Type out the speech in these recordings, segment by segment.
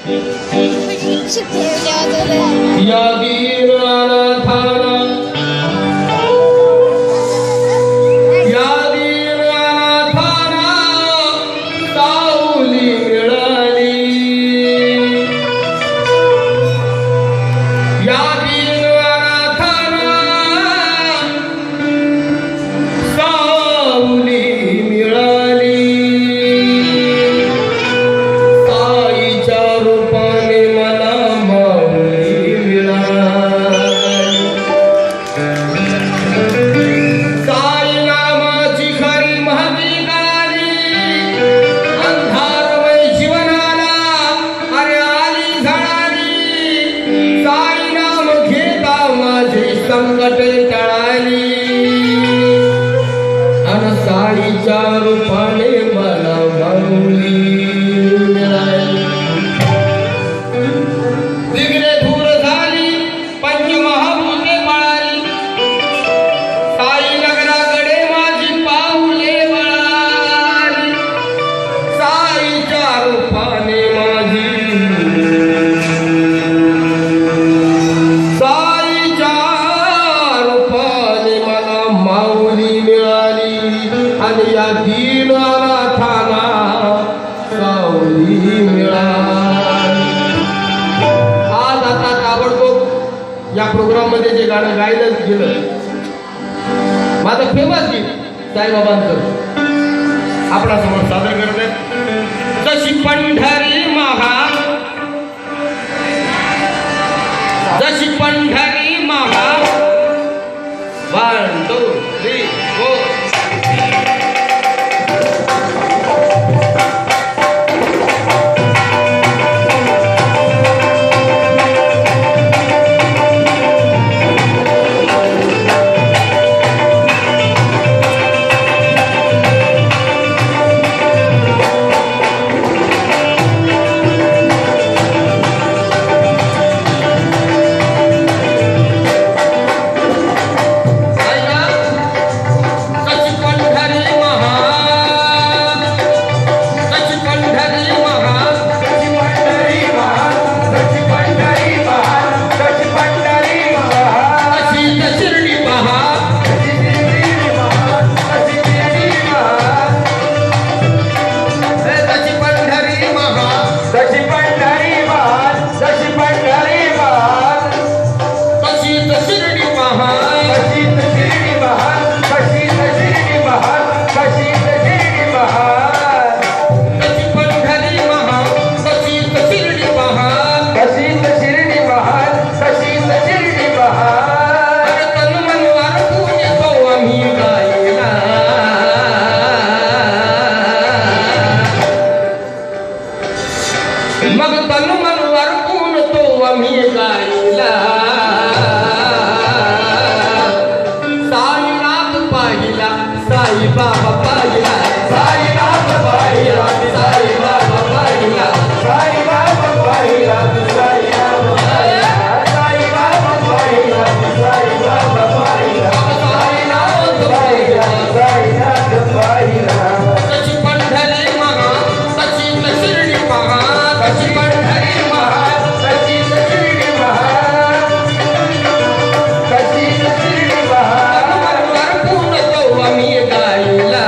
या दीनानाथाला या दीनानाथाला सावली मिळाली या दीनानाथाला सावली मिळाली साईच्या रूपाने मला माऊली मिळाली साई नामाची खरी महती गाली अंधारमय जीवनाला अरे आली झळाली साई नाम घेता माझी संकटे टळाली अन साईच्या रूपाने मला माऊली मिळाली दिगरे धूर झाली पंचमहाभूते पळाली साई नगराकडे माझी पाऊले वळाली साईच्या रूपाने माझी साईच्या रूपाने मला माऊली मिळाली आणि या दीनानाथाला सावली मिळाली आज आता ताबडतोब या प्रोग्राम मध्ये जे गाणं गायलं गेलं माझं फेमस गीत साईबाबांचं आपल्या समोर सादर करत आहे जशी पंढरी महा जशी पंढरी महा 1 2 3 4 मग तन मन अर्पून तो आम्ही गायला साईनाथ पाहिला साई बाबा पाहिला साईनाथ पाहिला साई बाबा पाहिला साई बाबा पाहिला साई बाबा पाहिला साई बाबा पाहिला साईनाथ पाहिला साईनाथ पाहिला तशी पंढरी महा तशी शिर्डी महा तशी पंढरी महा तशी शिर्डी महा तशी शिर्डी महा अर्पून तो आम्ही गायला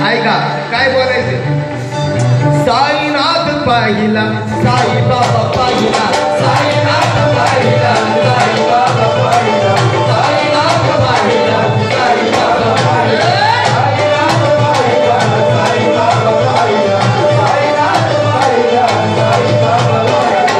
ऐका काय बोलायचं साईनाथ पाहिला साई बाबा पाहिला साईनाथ पाहिला साई बाबा पाहिला साईनाथ पाहिला साई बाबा पाहिला साईनाथ पाहिला साई बाबा पाहिला साईनाथ पाहिला साई बाबा पाहिला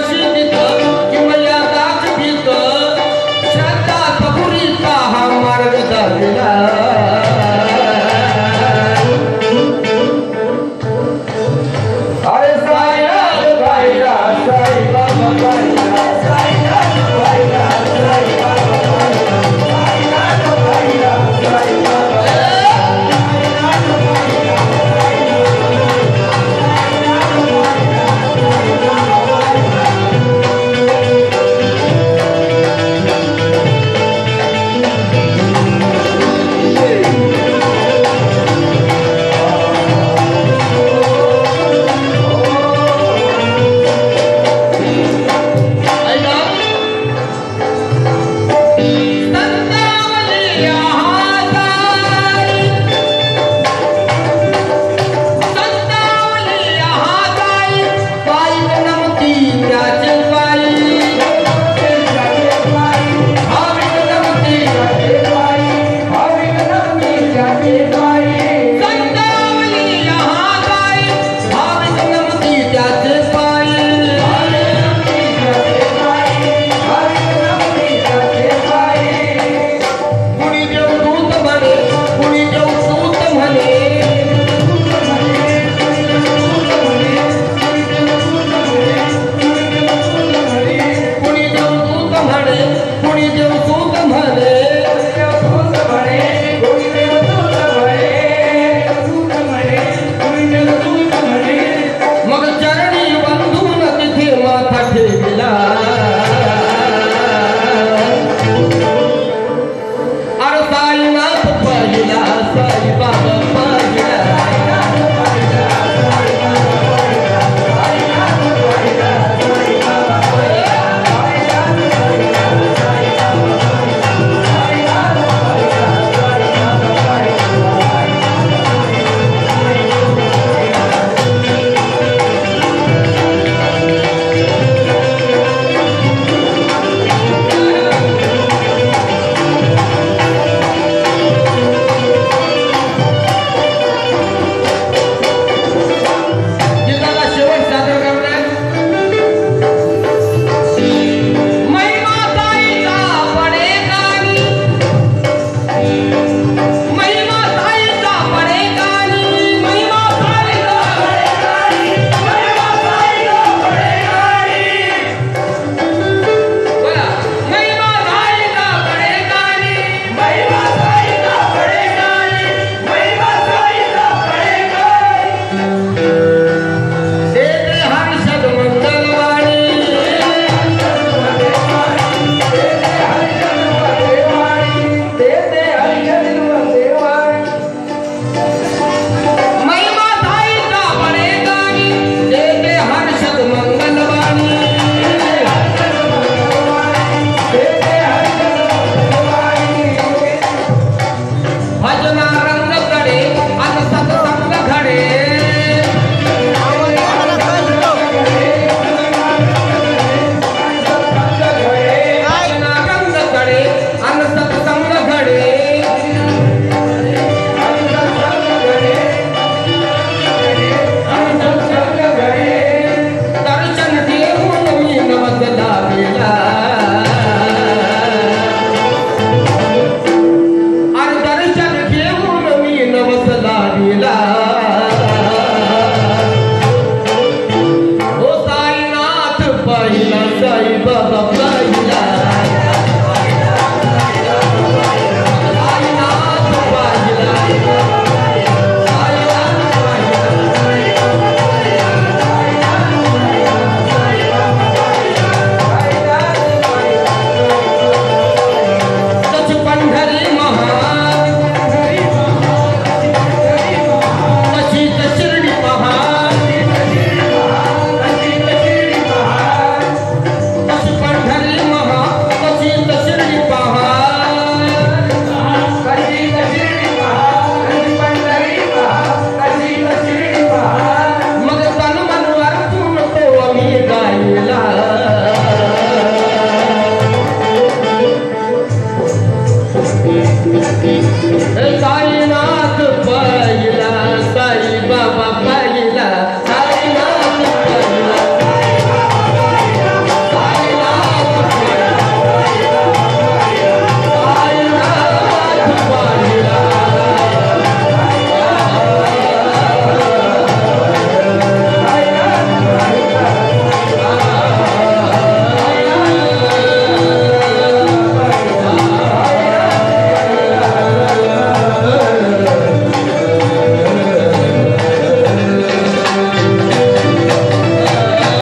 मशिदीत किंवा दास भीत श्रद्धा कपुरीचा हा मार्ग दाखविला अरे साईनाथ पाहिला साई बाबा पाहिला साईनाथ पाहिला साई बाबा पाहिला साईनाथ पाहिला साई बाबा साई बाबा